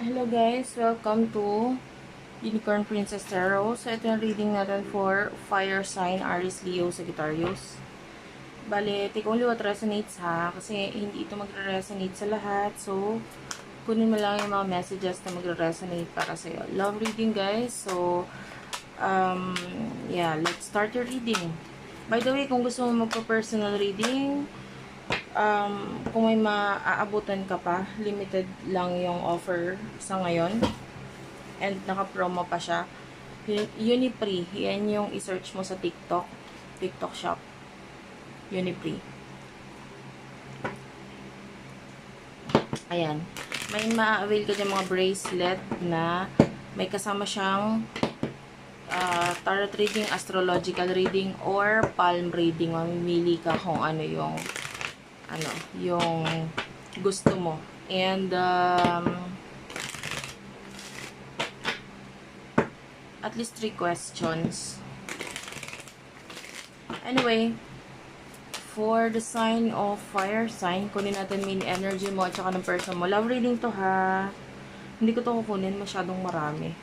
Hello guys, welcome to Unicorn Princess Tarot. So ito yung reading natin for Fire Sign, Aries, Leo, Sagittarius. Bale, take only what resonates ha, kasi hindi ito magre-resonate sa lahat. So, kunin mo lang yung mga messages na magre-resonate para sa'yo. Love reading guys. So, yeah, let's start your reading. By the way, kung gusto mo magpa-personal reading, kung may maaabutan ka pa, limited lang yung offer sa ngayon. And naka-promo pa siya. Unipree. Yan yung i-search mo sa TikTok. TikTok shop. Unipree. Ayan. May ma-avail ka dyan mga bracelet na may kasama siyang tarot reading, astrological reading, or palm reading. Mamimili ka kung ano yung gusto mo. And at least 3 questions. Anyway, for the sign of fire sign, kunin natin main energy mo at saka ng person mo. Love reading to ha. Hindi ko to kukunin, masyadong marami.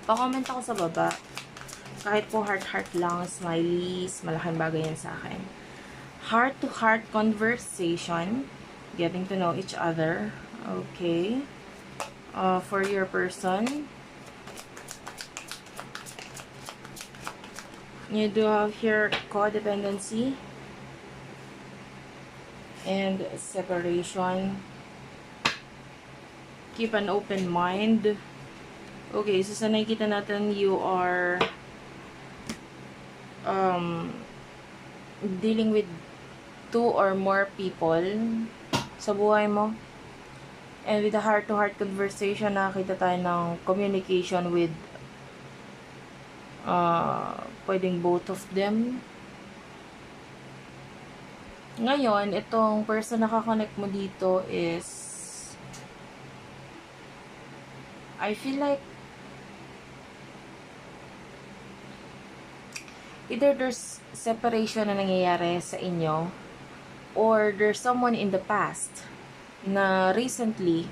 Pa-comment ako sa baba. Kahit po heart-heart lang, smileys, malaking bagay yan sa akin. Heart-to-heart conversation. Getting to know each other. Okay. For your person. You do have here codependency. And separation. Keep an open mind. Okay, so sa nakikita natin, you are dealing with 2 or more people sa buhay mo. And with a heart-to-heart conversation, nakakita tayo ng communication with pwedeng both of them. Ngayon, itong person na kakonect mo dito is I feel like either there's separation na nangyayari sa inyo or there's someone in the past na recently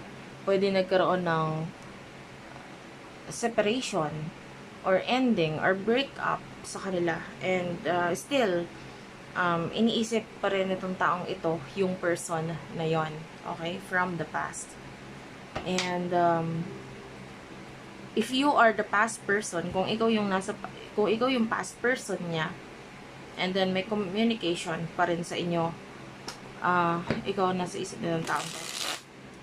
pwede nagkaroon ng separation or ending or breakup sa kanila, and still iniisip pa rin itong taong ito yung person na yon, okay, from the past. And if you are the past person, kung ikaw yung past person niya, and then may communication pa rin sa inyo, ikaw nasa isip na ng tao.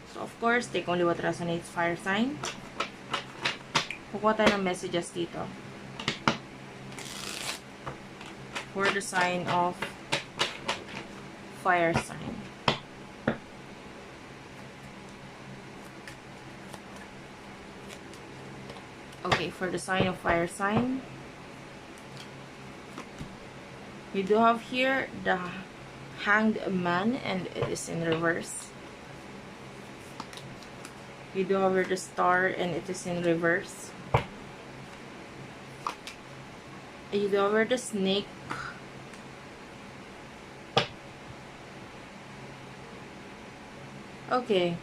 So, of course, take only what resonates, fire sign. Kukuha tayo ng messages dito. For the sign of fire sign. Okay, for the sign of fire sign, we do have here the Hanged Man, and it is in reverse. We do have the Star, and it is in reverse. You do have the Snake. Okay.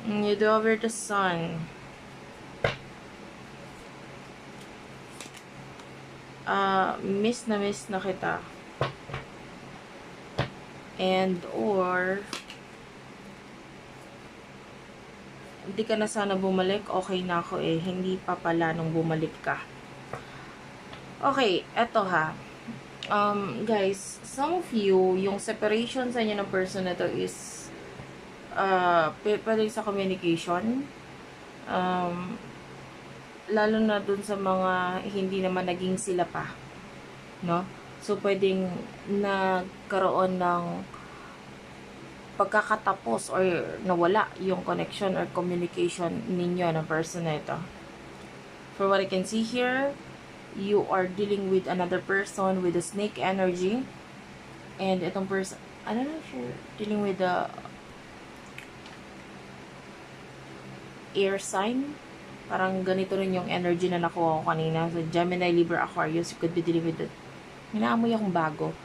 You do have the Sun. Miss na kita. And or hindi ka na sana bumalik, okay na ako eh, hindi pa pala nung bumalik ka. Okay, eto ha. Guys, some of you, yung separation sa inyo ng person na to is pwede sa communication. Lalo na dun sa mga hindi naman naging sila pa, no? So, pwedeng nagkaroon ng pagkakatapos or nawala yung connection or communication ninyo ng person na ito. For what I can see here, you are dealing with another person with a snake energy. And itong person, I don't know if you're dealing with the air sign. Parang ganito rin yung energy na nakuha ko kanina. So, Gemini, Libra, Aquarius, you could be dealing with that. Minaamoy akong bago.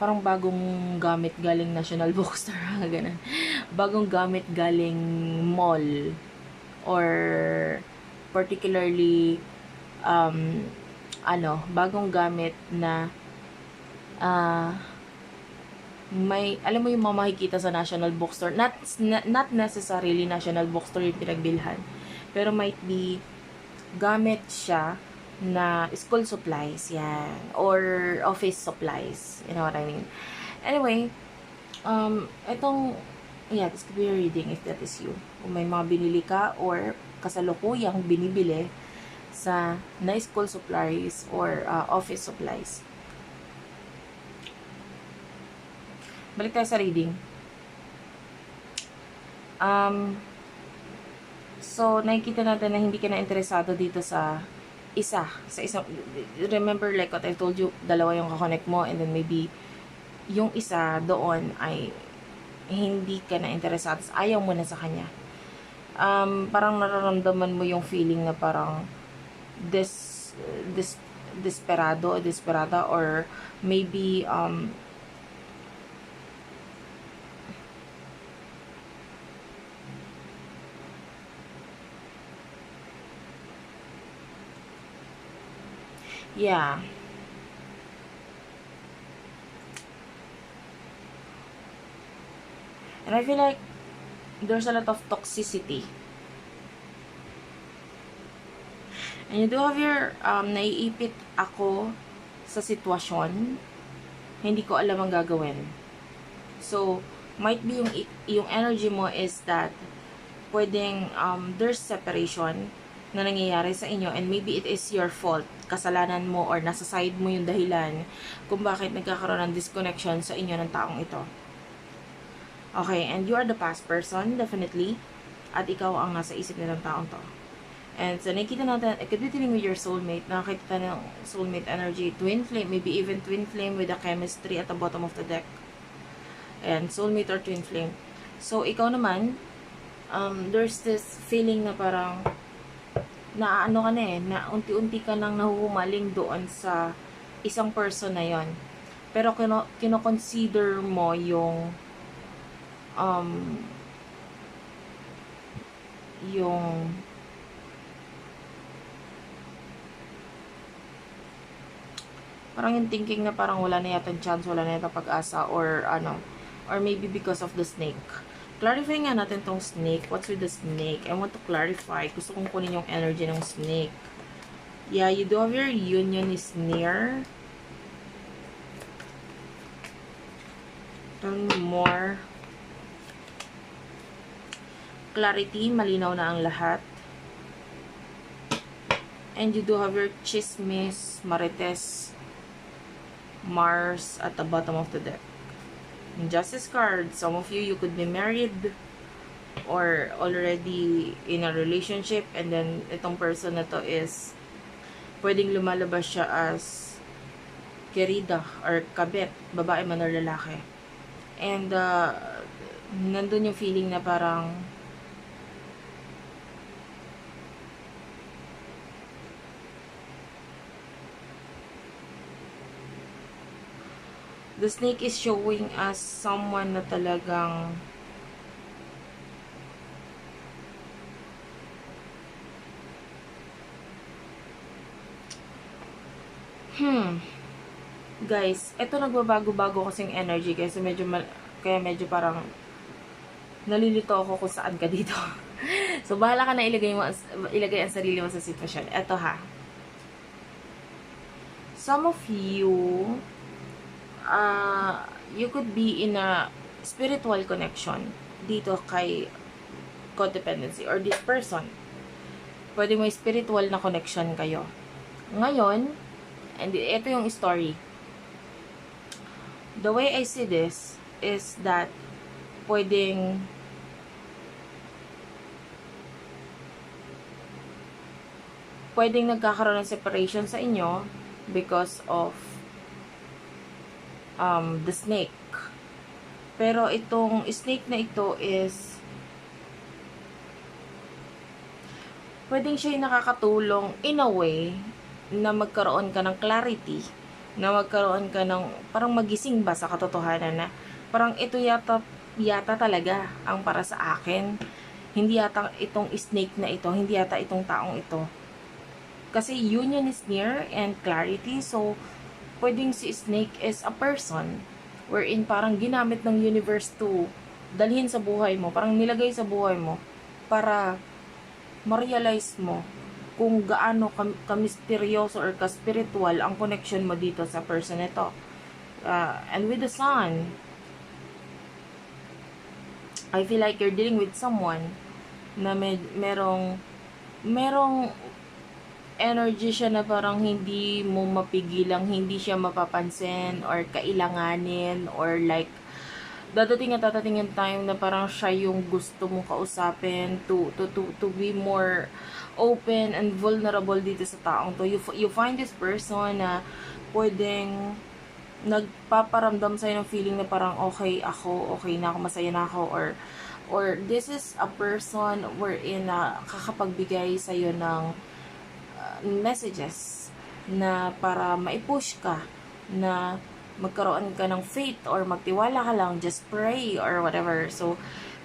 parang bagong gamit galing National Bookstore, ganun. Bagong gamit galing mall, or particularly bagong gamit na may, alam mo yung mga makikita sa National Bookstore, not necessarily National Bookstore yung pinagbilhan, pero might be gamit siya na school supplies, yan, or office supplies, you know what I mean. Anyway, this could be a reading if that is you. Kung may mga binili ka or kasalukuyang binibili na school supplies or office supplies. Balik tayo sa reading. So, nakikita natin na hindi ka na interesado dito sa isang, remember like what I told you, dalawa yung kakonect mo, and then maybe yung isa doon ay hindi ka na interesado, ayaw mo na sa kanya. Parang nararamdaman mo yung feeling na parang desperada, or maybe yeah. And I feel like there's a lot of toxicity. And you do have your, naiipit ako sa sitwasyon. Hindi ko alam ang gagawin. So, might be yung energy mo is that pwedeng there's separation na nangyayari sa inyo, and maybe it is your fault, kasalanan mo, or nasa side mo yung dahilan kung bakit nagkakaroon ng disconnection sa inyo ng taong ito. Okay, and you are the past person, definitely, at ikaw ang nasa isip ng taong to. And so, nakikita natin, it could be dealing with your soulmate, nakakita ng soulmate energy, twin flame, maybe even twin flame with the chemistry at the bottom of the deck. And soulmate or twin flame. So, ikaw naman, there's this feeling na parang, na unti-unti ka nang nahuhumaling doon sa isang person na yon. Pero kino-consider mo yung parang yung thinking na parang wala na yata chance, wala na yata pag-asa, or maybe because of the snake. Clarify nga natin tong snake. What's with the snake? I want to clarify. Gusto kong kunin yung energy ng snake. Yeah, you do have your union is near. Tell me more. Clarity, malinaw na ang lahat. And you do have your chismis, marites, Mars at the bottom of the deck. Justice card. Some of you could be married or already in a relationship, and then itong person na to is pwedeng lumalabas siya as querida or kabet, babae man or lalaki. And nandun yung feeling na parang the snake is showing us someone na talagang guys, eto nagbabago-bago kasing energy, guys. So kaya medyo parang nalilito ako kung saan ka dito. So bahala ka na ilagay ang sarili mo sa sitwasyon. Eto ha. Some of you you could be in a spiritual connection dito kay codependency or this person. Pwede mo spiritual na connection kayo. Ngayon, and ito yung story. The way I see this is that pwedeng nagkakaroon ng separation sa inyo because of the snake. Pero itong snake na ito is pwedeng siya yung nakakatulong in a way na magkaroon ka ng clarity na magkaroon ka ng, parang magising ba sa katotohanan na, parang ito yata talaga ang para sa akin. Hindi yata itong snake na ito, hindi yata itong taong ito. Kasi union is near and clarity, so pwedeng si snake is a person wherein parang ginamit ng universe to dalhin sa buhay mo, parang nilagay sa buhay mo para ma-realize mo kung gaano ka-misteryoso or ka-spiritual ang connection mo dito sa person ito. And with the sun, I feel like you're dealing with someone na merong energy siya na parang hindi mo mapigilang, hindi siya mapapansin or kailanganin, or like dadating yung time na parang siya yung gusto mong kausapin to be more open and vulnerable dito sa taong to. You find this person na pwedeng nagpaparamdam sa'yo ng feeling na parang okay na ako, masaya na ako, or this is a person wherein na kakapagbigay sa'yo ng messages na para maipush ka na magkaroon ka ng faith or magtiwala ka lang, just pray or whatever. So,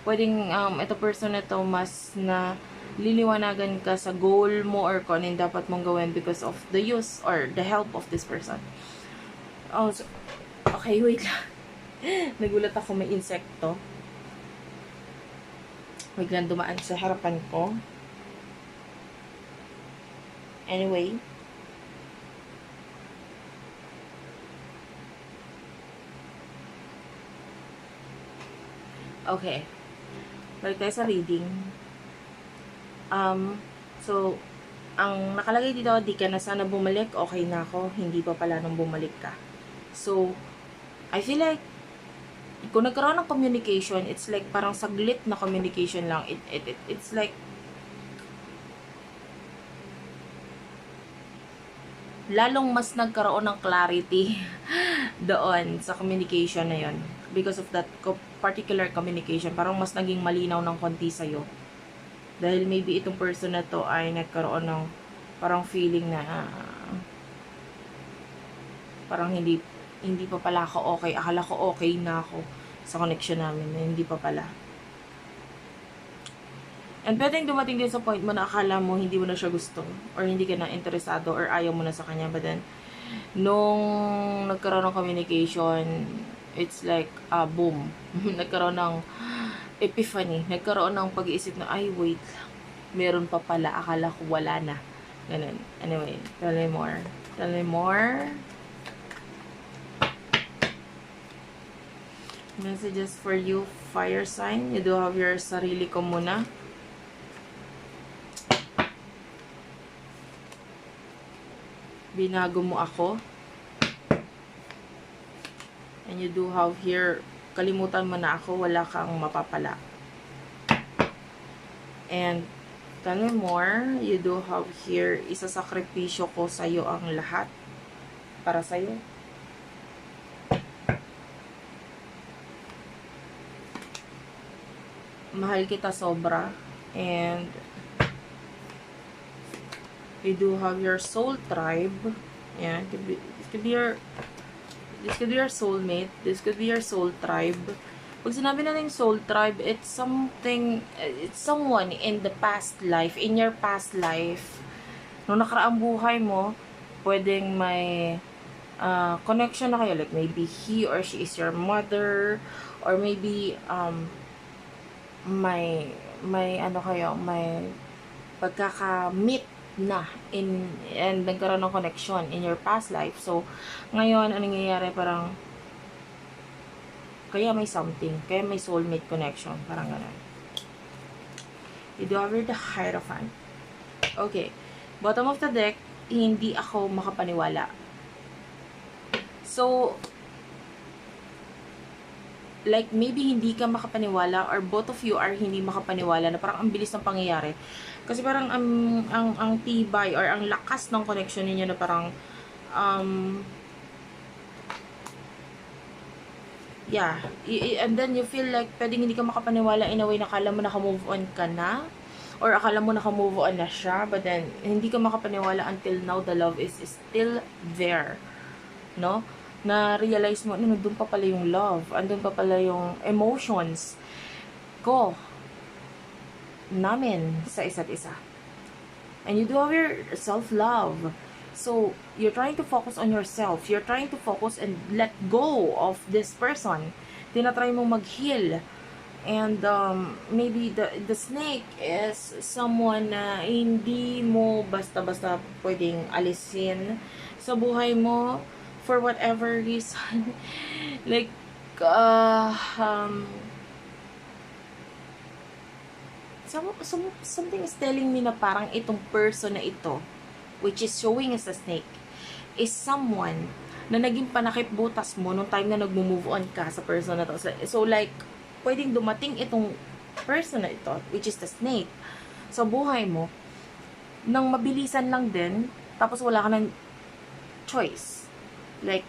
pwedeng ito person na to mas na liliwanagan ka sa goal mo or kung ano yung dapat mong gawin because of the use or the help of this person. Oh, so, okay, wait lang. Nagulat ako, may insekto. Biglang dumaan sa harapan ko. Anyway. Okay. Balik tayo sa reading. So, ang nakalagay dito, di ka na sana bumalik, okay na ako, hindi pa pala nung bumalik ka. So, I feel like, kung nagkaroon ng communication, it's like parang saglit na communication lang. It's like, lalong mas nagkaroon ng clarity doon sa communication na yon because of that particular communication. Parang mas naging malinaw ng konti sa'yo. Dahil maybe itong person na to ay nagkaroon ng parang feeling na parang hindi pa pala ako okay. Akala ko okay na ako sa connection namin. Hindi pa pala. And pwedeng dumating din sa point mo na akala mo hindi mo na siya gusto or hindi ka na interesado or ayaw mo na sa kanya. But then, nung nagkaroon ng communication, it's like, boom. Nagkaroon ng epiphany. Nagkaroon ng pag-iisip na, ay, wait, meron pa pala. Akala ko wala na. Ganun. Anyway, tell me more. Tell me more. Messages for you, fire sign. You do have your sarili ko muna. Binago mo ako. And you do have here, kalimutan mo na ako, wala kang mapapala. And tell me more, you do have here, isasakripisyo ko sa'yo ang lahat. Para sa'yo. Mahal kita sobra. And you do have your soul tribe. Yeah, this could be your soulmate. This could be your soul tribe. Pag sinabi natin soul tribe, it's someone in the past life, in your past life. Nung nakaraang buhay mo, pwedeng may connection na kayo. Like maybe he or she is your mother, or maybe may ano kayo, may pagkaka-meet na and nagkaroon ng connection in your past life. So, ngayon, anong nangyayari? Parang kaya may something. Kaya may soulmate connection. Parang gano'n. You do have the Hierophant. Okay. Bottom of the deck, hindi ako makapaniwala. So, like, maybe hindi ka makapaniwala or both of you are hindi makapaniwala na parang ang bilis ng pangyayari. Kasi parang ang tibay or ang lakas ng connection ninyo na parang yeah. And then you feel like pwedeng hindi ka makapaniwala in a way na akala mo naka-move on ka na or akala mo naka-move on na siya, but then hindi ka makapaniwala until now the love is still there. no? Na-realize mo, nandun pa pala yung love, andun pa pala yung emotions ko, namin sa isa't isa. And you do have your self-love. So, you're trying to focus on yourself. You're trying to focus and let go of this person. Tinatry mo mag-heal. And maybe the snake is someone na hindi mo basta-basta pwedeng alisin sa buhay mo for whatever reason. Like, something is telling me na parang itong person na ito, which is showing as a snake, is someone na naging panakip butas mo nung time na nag-move on ka sa person na to. So like, pwedeng dumating itong person na ito, which is the snake, sa buhay mo, nang mabilisan lang din, tapos wala ka ng choice. Like,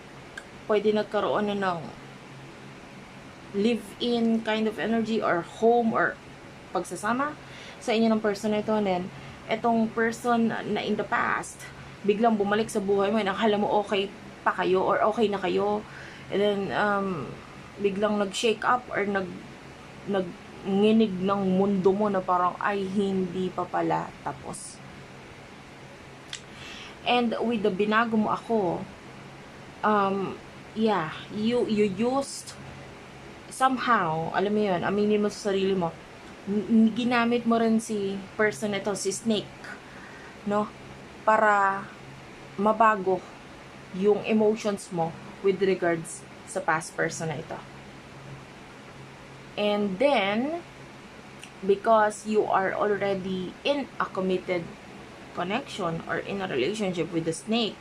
pwede nagkaroon na ng live-in kind of energy, or home, or pagsasama sa inyo ng person na ito. And then, etong person na in the past, biglang bumalik sa buhay mo, and akala mo okay pa kayo, or okay na kayo, and then, biglang nag-shake up, or nag-nginig ng mundo mo na parang, ay, hindi pa pala tapos. And with the binago mo ako, yeah, you used, somehow, alam mo yun, aminin mo sa sarili mo, ginamit mo rin si person ito, si snake, no? Para mabago yung emotions mo with regards sa past person na ito. And then, because you are already in a committed connection or in a relationship with the snake,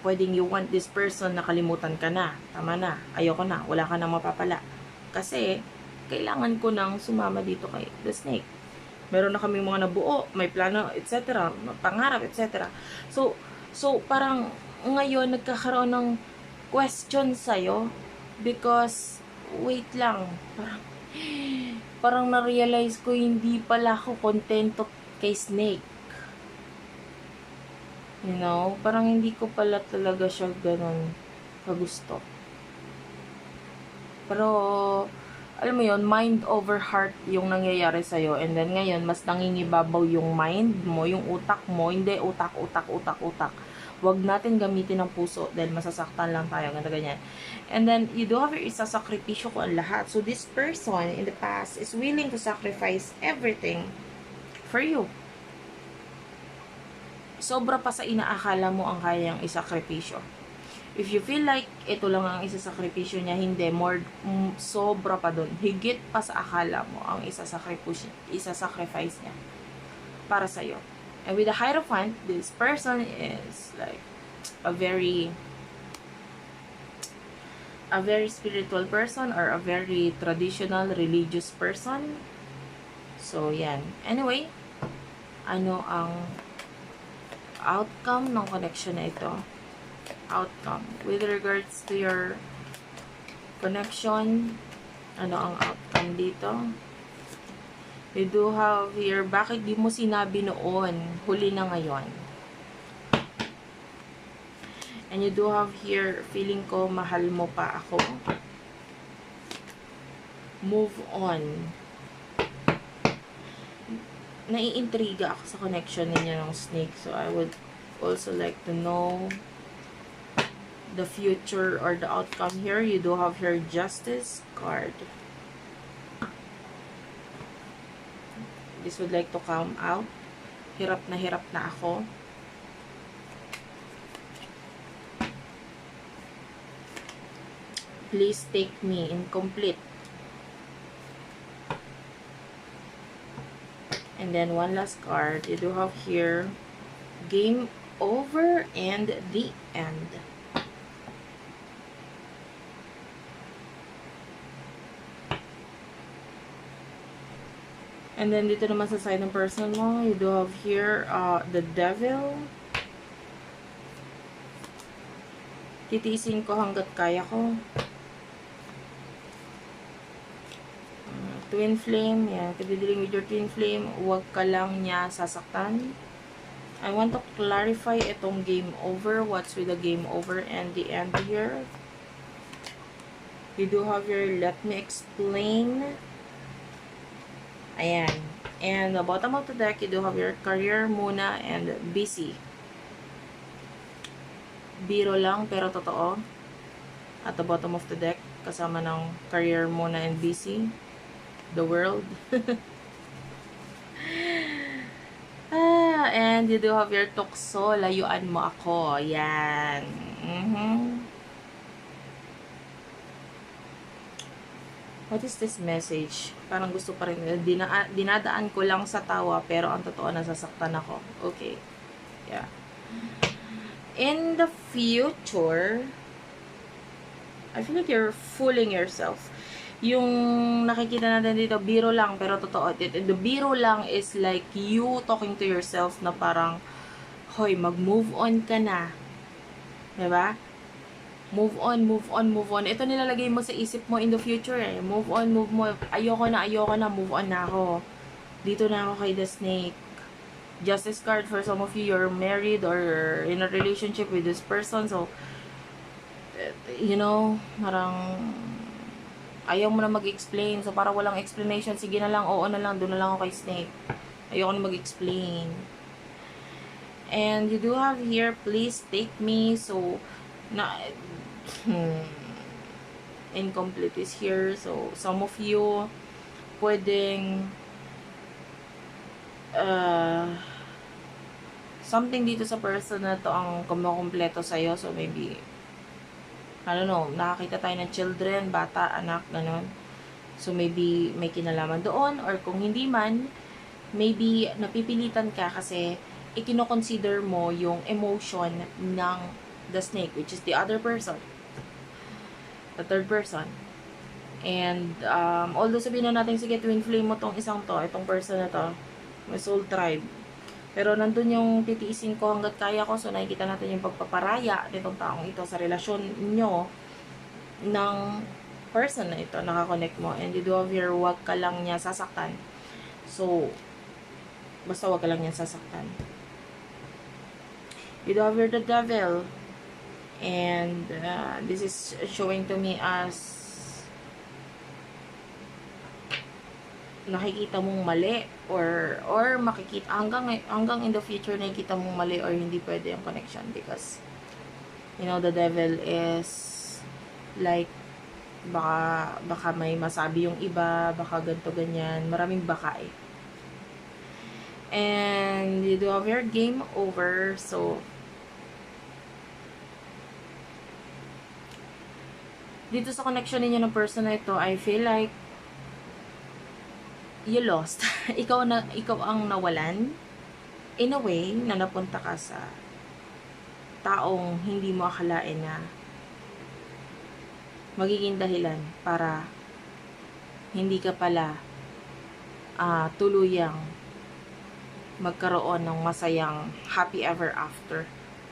pwedeng you want this person na kalimutan ka na, tama na, ayoko na, wala ka nang mapapala. Kasi, kailangan ko nang sumama dito kay the snake. Meron na kami mga nabuo, may plano, etc., pangarap, etc. So parang ngayon nagkakaroon ng question sa'yo because, wait lang, parang na-realize ko hindi pala ako kontento kay snake. You know, parang hindi ko pala talaga siya ganun kagusto. Pero, alam mo yon, mind over heart yung nangyayari sa'yo. And then ngayon, mas nangingibabaw yung mind mo, yung utak mo. Hindi utak. Huwag natin gamitin ang puso dahil masasaktan lang tayo. Ganda ganyan. And then, you do have your isasakripisyo ko ang lahat. So, this person in the past is willing to sacrifice everything for you. Sobra pa sa inaakala mo ang kayang isakripisyo. If you feel like ito lang ang isasakripisyo niya, hindi, sobra pa dun. Higit pa sa akala mo ang isasacrifice niya para sa'yo. And with the Hierophant, this person is like a very spiritual person or a very traditional religious person. So, yan. Anyway, ano ang outcome ng connection na ito? Outcome. With regards to your connection, ano ang outcome dito? You do have here, bakit di mo sinabi noon, huli na ngayon? And you do have here, feeling ko, mahal mo pa ako. Move on. Naiintriga ako sa connection ninyo ng snake. So, I would also like to know the future or the outcome here. You do have your Justice card. This would like to come out. Hirap na ako. Please take me incomplete. And then one last card. You do have here game over and the end. And then, dito naman sa side ng person mo, you do have here, the Devil. Titiisin ko hanggat kaya ko. Twin Flame, yan. Kadidiling with your Twin Flame, huwag ka lang niya sasaktan. I want to clarify itong game over. What's with the game over and the end here? You do have your let me explain. Ayan. And the bottom of the deck, you do have your career muna and busy. Biro lang pero totoo. At the bottom of the deck, kasama ng career muna and busy. The world. And you do have your tukso, layuan mo ako. Yan. What is this message? Parang gusto pa rin. Dinadaan ko lang sa tawa, pero ang totoo, nasasaktan ako. Okay. Yeah. In the future, I feel like you're fooling yourself. Yung nakikita natin dito, biro lang, pero totoo. The biro lang is like you talking to yourself na parang, hoy, mag-move on ka na. Diba? Move on, move on, move on. Ito nilalagay mo sa isip mo in the future eh. Move on, move mo. Ayoko na, move on na ako. Dito na ako kay The Snake. Justice card for some of you, you're married or in a relationship with this person. So, you know, parang ayaw mo na mag-explain. So, para walang explanation, sige na lang, oo na lang, doon na lang ako kay Snake. Ayoko na mag-explain. And you do have here, please take me. So, incomplete is here. So, some of you, pwedeng, something dito sa person na to ang kumukumpleto sa'yo. So, maybe, I don't know, nakakita tayo ng children, bata, anak, ganun. So, maybe may kinalaman doon. Or kung hindi man, maybe napipilitan ka kasi ikino-consider mo yung emotion ng the snake, which is the other person. The third person. And, although sabihin na natin, sige, twin flame mo tong isang to, itong person na to, may soul tribe. Pero nandun yung titiisin ko hanggat kaya ko. So, nakikita natin yung pagpaparaya nitong taong ito sa relasyon nyo ng person na ito, nakakonect mo. And you do have your wag ka lang niya sasaktan. So, basta wag ka lang niya sasaktan. You do have your the devil. And this is showing to me as nakikita mong mali or makikita hanggang in the future nakikita mong mali or hindi pwede yung connection because you know the devil is like baka may masabi yung iba, baka ganto ganyan, maraming baka eh. And you do have your game over. So dito sa connection ninyo ng person na ito, I feel like you lost. ikaw ang nawalan in a way na napunta ka sa taong hindi mo akalain na magiging dahilan para hindi ka pala tuluyang magkaroon ng masayang happy ever after.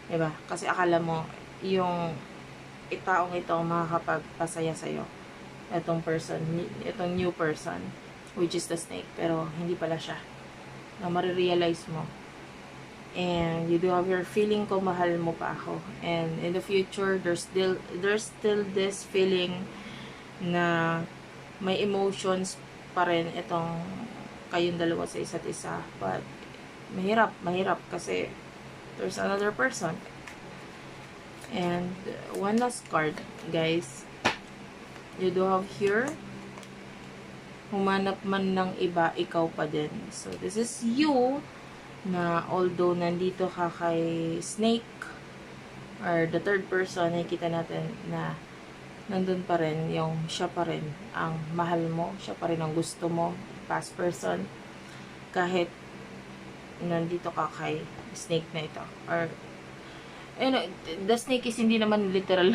Diba? Kasi akala mo yung taong ito makakapagpasaya sa'yo. Itong person, itong new person, which is the snake, pero hindi pala siya. Na marirealize mo. And you do have your feeling ko, mahal mo pa ako. And in the future, there's still this feeling na may emotions pa rin itong kayong dalawa sa isa't isa. But mahirap kasi there's another person. And one last card, guys. You do have here, humanap man ng iba, ikaw pa din. So, this is you na although nandito ka kay Snake or the third person, nakikita natin na nandun pa rin yung siya pa rin ang mahal mo, siya pa rin ang gusto mo, past person, kahit nandito ka kay Snake na ito. Or, the Snake is hindi naman literal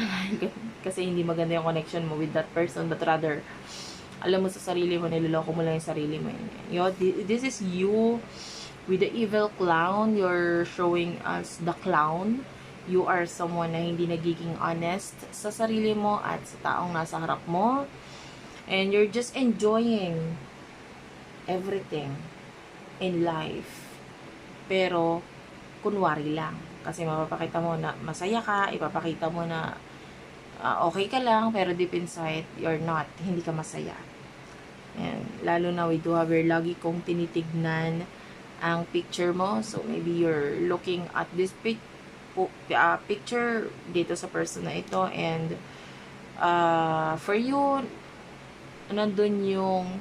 kasi hindi maganda yung connection mo with that person, but rather alam mo sa sarili mo, niloloko mo lang yung sarili mo. This is you with the evil clown. You're showing us the clown. You are someone na hindi nagiging honest sa sarili mo at sa taong nasa harap mo. And you're just enjoying everything in life. Pero, kunwari lang. Kasi mapapakita mo na masaya ka, ipapakita mo na okay ka lang, pero deep inside, you're not. Hindi ka masaya. And lalo na we do have your lagi kong tinitignan ang picture mo. So, maybe you're looking at this picture dito sa person na ito. And for you, nandun yung,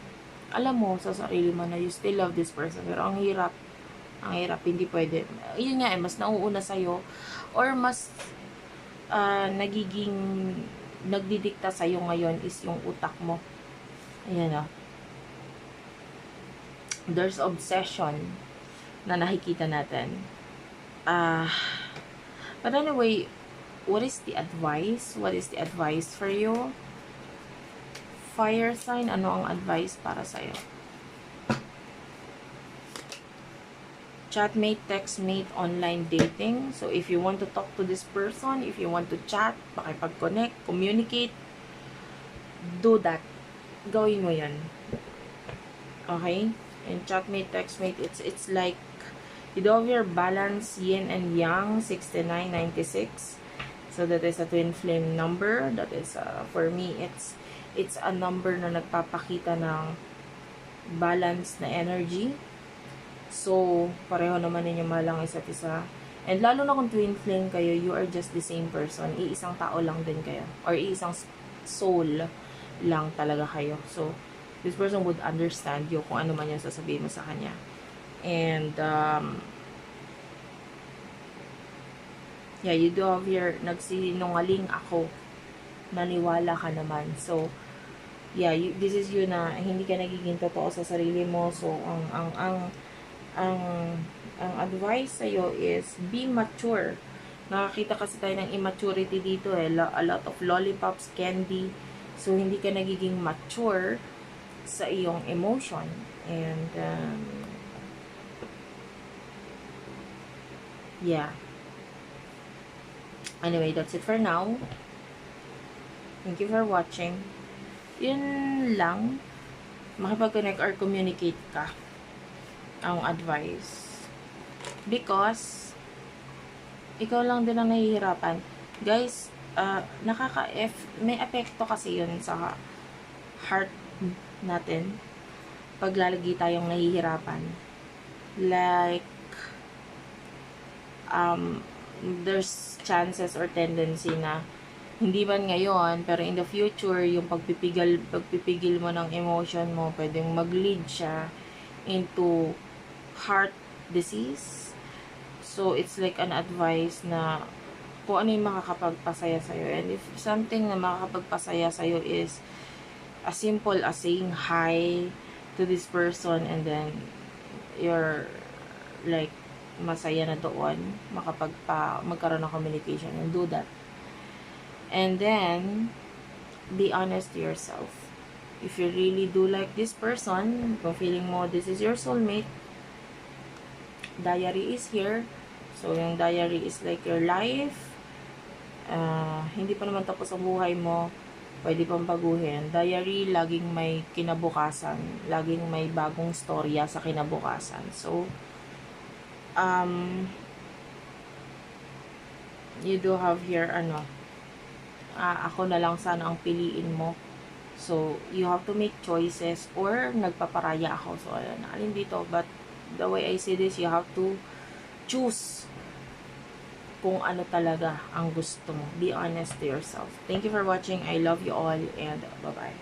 alam mo sa sarili mo na you still love this person. Pero ang hirap, hindi pwede. Yun nga mas nauuna sa'yo. Or mas nagdidikta sa'yo ngayon is yung utak mo. Ayan there's obsession na nakikita natin. But anyway, what is the advice? What is the advice for you? Fire sign, ano ang advice para sa'yo? Chatmate, textmate, online dating. So, if you want to talk to this person, if you want to chat, makipag-connect, communicate, do that. Gawin mo yan. Okay? And chatmate, textmate, it's like, you do have your balance, yin and yang, 6996. So, that is a twin flame number. That is, for me, it's a number na nagpapakita ng balance na energy. So, pareho naman ninyo mahal ang isa't isa. And lalo na kung twin flame kayo, you are just the same person. Iisang tao lang din kayo. Or iisang soul lang talaga kayo. So, this person would understand you kung ano man yung sasabihin mo sa kanya. And, yeah, you do have your, nagsinungaling ako. Naniwala ka naman. So, yeah, this is you na hindi ka nagiging totoo sa sarili mo. So, ang advice sa'yo is be mature. Nakakita kasi tayo ng immaturity dito a lot of lollipops, candy. So, hindi ka nagiging mature sa iyong emotion. And, yeah. Anyway, that's it for now. Thank you for watching. Yun lang. Makipag-connect or communicate ka. Ang advice. Because, ikaw lang din ang nahihirapan. Guys, may epekto kasi yun sa heart natin pag lalagi tayong nahihirapan. Like, there's chances or tendency na hindi man ngayon, pero in the future, yung pagpipigil mo ng emotion mo, pwedeng mag-lead siya into heart disease. So, it's like an advice na kung ano yung makakapagpasaya sa'yo. And if something na makakapagpasaya sa'yo is as simple as saying hi to this person and then you're like masaya na doon, magkaroon ng communication, and do that. And then, be honest to yourself. If you really do like this person, kung feeling mo this is your soulmate, diary is here. So, yung diary is like your life. Hindi pa naman tapos ang buhay mo. Pwede pang baguhin. Diary, laging may kinabukasan. Laging may bagong storya sa kinabukasan. So, you do have here, ako na lang sana ang piliin mo. So, you have to make choices or nagpaparaya ako. So, alin dito. But, the way I see this, you have to choose kung ano talaga ang gusto mo. Be honest to yourself. Thank you for watching. I love you all and bye-bye.